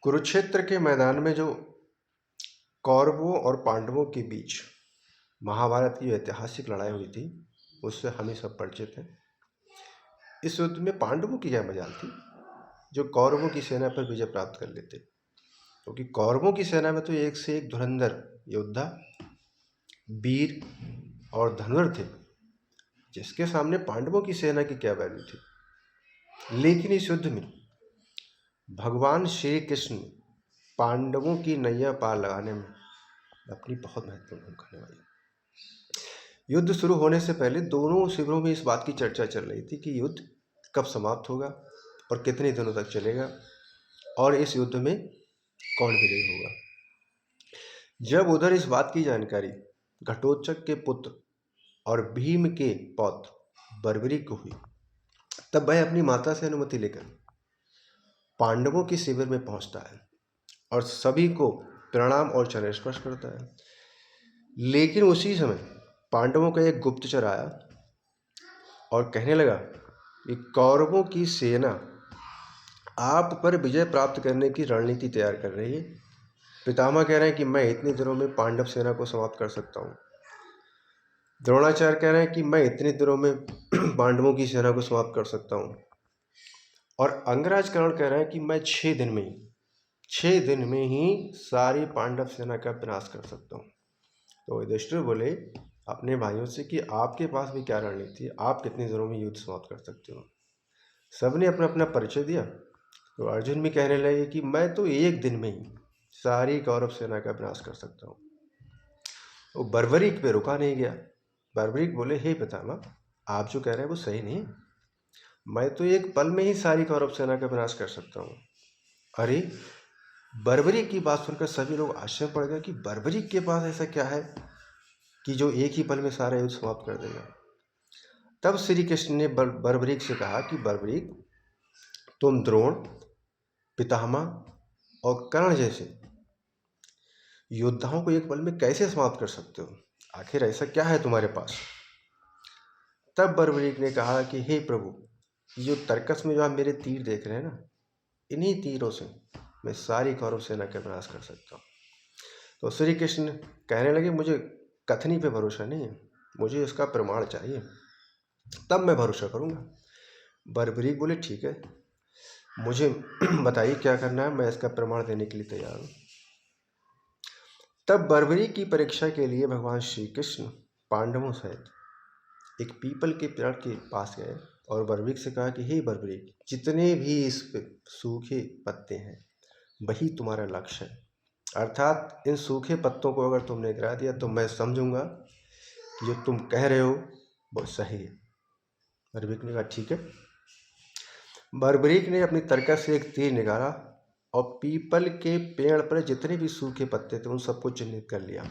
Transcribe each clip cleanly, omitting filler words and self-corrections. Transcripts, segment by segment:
कुरुक्षेत्र के मैदान में जो कौरवों और पांडवों के बीच महाभारत की ऐतिहासिक लड़ाई हुई थी, उससे हम ही सब परिचित हैं। इस युद्ध में पांडवों की क्या मजाल थी जो कौरवों की सेना पर विजय प्राप्त कर लेते, क्योंकि कौरवों की सेना में तो एक से एक धुरंधर योद्धा, वीर और धनुर थे, जिसके सामने पांडवों की सेना की क्या वैल्यू थी। लेकिन इस युद्ध में भगवान श्री कृष्ण पांडवों की नैया पार लगाने में अपनी बहुत महत्वपूर्ण भूमिका निभाई। युद्ध शुरू होने से पहले दोनों शिविरों में इस बात की चर्चा चल रही थी कि युद्ध कब समाप्त होगा और कितने दिनों तक चलेगा और इस युद्ध में कौन विजयी होगा। जब उधर इस बात की जानकारी घटोत्कच के पुत्र और भीम के पौत्र बर्बरीक को हुई, तब वह अपनी माता से अनुमति लेकर पांडवों के शिविर में पहुंचता है और सभी को प्रणाम और चरण स्पर्श करता है। लेकिन उसी समय पांडवों का एक गुप्तचर आया और कहने लगा कि कौरवों की सेना आप पर विजय प्राप्त करने की रणनीति तैयार कर रही है। पितामह कह रहे हैं कि मैं इतने दिनों में पांडव सेना को समाप्त कर सकता हूँ। द्रोणाचार्य कह रहे हैं कि मैं इतने दिनों में पांडवों की सेना को समाप्त कर सकता हूँ। और अंगराज कर्ण कह रहे हैं कि मैं 6 दिन में ही सारी पांडव सेना का विनाश कर सकता हूँ। तो युधिष्ठिर बोले अपने भाइयों से कि आपके पास भी क्या रणनीति है, आप कितने दिनों में युद्ध समाप्त कर सकते हो। सबने अपना अपना परिचय दिया। तो अर्जुन भी कहने लगे कि मैं तो 1 दिन में ही सारी कौरव सेना का विनाश कर सकता हूँ। वो बर्बरीक पे रुका नहीं गया। बर्बरीक बोले हे पितामह, आप जो कह रहे हैं वो सही नहीं, मैं तो 1 पल में ही सारी कौरव सेना का विनाश कर सकता हूँ। अरे, बर्बरीक की बात सुनकर सभी लोग आश्चर्य पड़ गए कि बर्बरीक के पास ऐसा क्या है कि जो 1 ही पल में सारा युद्ध समाप्त कर देगा। तब श्री कृष्ण ने बर्बरीक से कहा कि बर्बरीक, तुम द्रोण, पितामह और कर्ण जैसे योद्धाओं को 1 पल में कैसे समाप्त कर सकते हो, आखिर ऐसा क्या है तुम्हारे पास। तब बर्बरीक ने कहा कि हे प्रभु, ये जो तर्कस में जो आप मेरे तीर देख रहे हैं ना, इन्हीं तीरों से मैं सारी कौरव सेना का विनाश कर सकता हूँ। तो श्री कृष्ण कहने लगे मुझे कथनी पे भरोसा नहीं है, मुझे इसका प्रमाण चाहिए, तब मैं भरोसा करूँगा। बर्बरीक बोले ठीक है, मुझे बताइए क्या करना है, मैं इसका प्रमाण देने के लिए तैयार हूँ। तब बर्बरीक की परीक्षा के लिए भगवान श्री कृष्ण पांडवों सहित एक पीपल के पेड़ के पास गए और बर्बरीक से कहा कि हे बर्बरीक, जितने भी इस पे सूखे पत्ते हैं वही तुम्हारा लक्ष्य है, अर्थात इन सूखे पत्तों को अगर तुमने गिरा दिया तो मैं समझूंगा कि जो तुम कह रहे हो वो सही है। बर्बरीक ने कहा ठीक है। बर्बरीक ने अपनी तरकस से एक तीर निकाला और पीपल के पेड़ पर जितने भी सूखे पत्ते थे उन सबको चिन्हित कर लिया।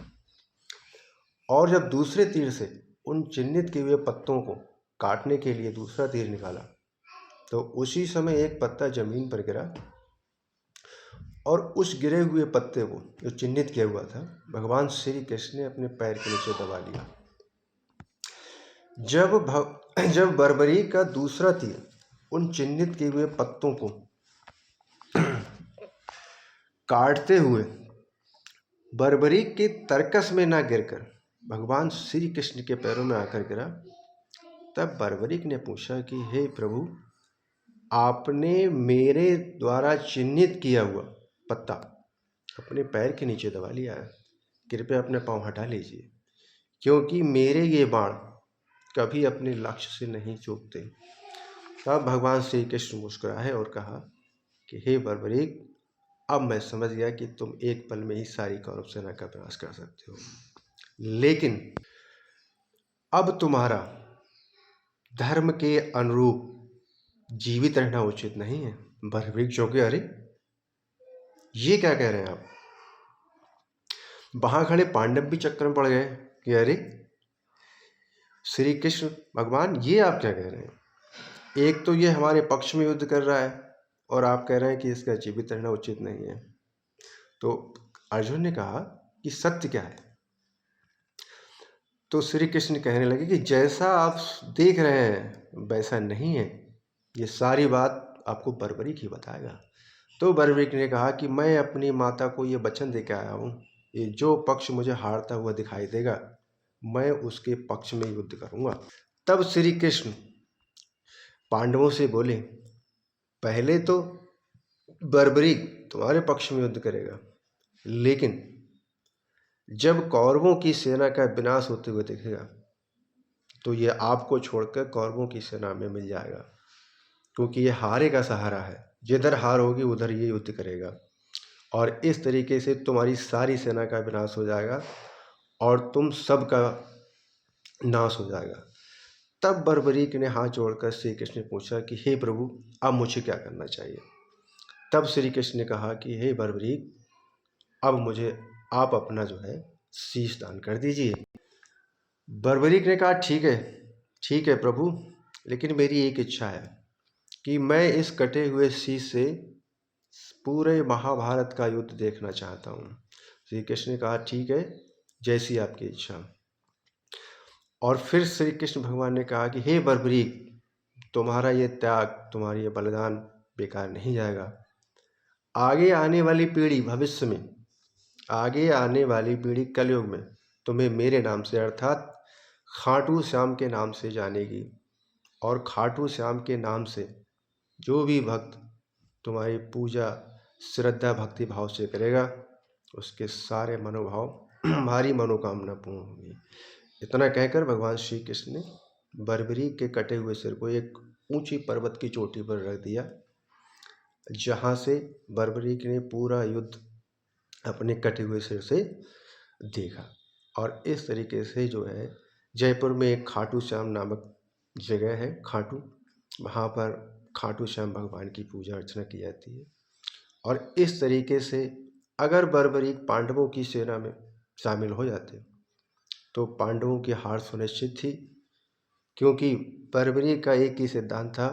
और जब दूसरे तीर से उन चिन्हित किए हुए पत्तों को काटने के लिए दूसरा तीर निकाला तो उसी समय एक पत्ता जमीन पर गिरा और उस गिरे हुए पत्ते को जो चिन्हित किया हुआ था भगवान श्री कृष्ण ने अपने पैर के नीचे दबा लिया। जब बर्बरीक का दूसरा तीर उन चिन्हित किए हुए पत्तों को काटते हुए बर्बरीक के तरकस में ना गिरकर भगवान श्री कृष्ण के पैरों में आकर गिरा, तब बर्बरीक ने पूछा कि हे प्रभु, आपने मेरे द्वारा चिन्हित किया हुआ पत्ता अपने पैर के नीचे दबा लिया है, कृपया अपने पांव हटा लीजिए, क्योंकि मेरे ये बाण कभी अपने लक्ष्य से नहीं चूकते। तब भगवान श्री कृष्ण मुस्कुराए और कहा कि हे बर्बरीक, अब मैं समझ गया कि तुम 1 पल में ही सारी कौरव सेना का विनाश कर सकते हो, लेकिन अब तुम्हारा धर्म के अनुरूप जीवित रहना उचित नहीं है। बर्बरीक चौंके, अरे ये क्या कह रहे हैं आप। वहां खड़े पांडव भी चक्कर में पड़ गए कि अरे श्री कृष्ण भगवान, ये आप क्या कह रहे हैं, एक तो ये हमारे पक्ष में युद्ध कर रहा है और आप कह रहे हैं कि इसका जीवित रहना उचित नहीं है। तो अर्जुन ने कहा कि सत्य क्या है। तो श्री कृष्ण कहने लगे कि जैसा आप देख रहे हैं वैसा नहीं है, ये सारी बात आपको बर्बरीक ही बताएगा। तो बर्बरीक ने कहा कि मैं अपनी माता को ये वचन दे के आया हूँ, ये जो पक्ष मुझे हारता हुआ दिखाई देगा मैं उसके पक्ष में युद्ध करूँगा। तब श्री कृष्ण पांडवों से बोले, पहले तो बर्बरीक तुम्हारे पक्ष में युद्ध करेगा, लेकिन जब कौरवों की सेना का विनाश होते हुए देखेगा तो ये आपको छोड़कर कौरवों की सेना में मिल जाएगा, क्योंकि ये हारे का सहारा है। जिधर हार होगी उधर ये युद्ध करेगा और इस तरीके से तुम्हारी सारी सेना का विनाश हो जाएगा और तुम सब का नाश हो जाएगा। तब बर्बरीक ने हाथ जोड़कर श्री कृष्ण ने पूछा कि हे प्रभु, अब मुझे क्या करना चाहिए। तब श्री कृष्ण ने कहा कि हे बर्बरीक, अब मुझे आप अपना जो है शीश दान कर दीजिए। बर्बरीक ने कहा, ठीक है प्रभु, लेकिन मेरी एक इच्छा है कि मैं इस कटे हुए शीश से पूरे महाभारत का युद्ध देखना चाहता हूँ। श्री कृष्ण ने कहा, ठीक है, जैसी आपकी इच्छा। और फिर श्री कृष्ण भगवान ने कहा कि हे बर्बरीक, तुम्हारा ये त्याग, तुम्हारा ये बलिदान बेकार नहीं जाएगा। आगे आने वाली पीढ़ी भविष्य में, आगे आने वाली पीढ़ी कलयुग में तुम्हें मेरे नाम से अर्थात खाटू श्याम के नाम से जानेगी और खाटू श्याम के नाम से जो भी भक्त तुम्हारी पूजा श्रद्धा भक्ति भाव से करेगा उसके सारे मनोभाव भारी मनोकामना पूर्ण होगी। इतना कहकर भगवान श्री कृष्ण ने बर्बरीक के कटे हुए सिर को एक ऊंची पर्वत की चोटी पर रख दिया, जहाँ से बर्बरीक ने पूरा युद्ध अपने कटे हुए सिर से देखा। और इस तरीके से जो है जयपुर में एक खाटू श्याम नामक जगह है, खाटू, वहाँ पर खाटू श्याम भगवान की पूजा अर्चना की जाती है। और इस तरीके से अगर बर्बरीक पांडवों की सेना में शामिल हो जाते तो पांडवों की हार सुनिश्चित थी, क्योंकि बर्बरीक का एक ही सिद्धांत था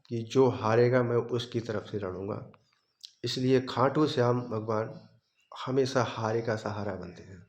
कि जो हारेगा मैं उसकी तरफ से लड़ूंगा। इसलिए खाटू श्याम भगवान हमेशा हारे का सहारा बनते हैं।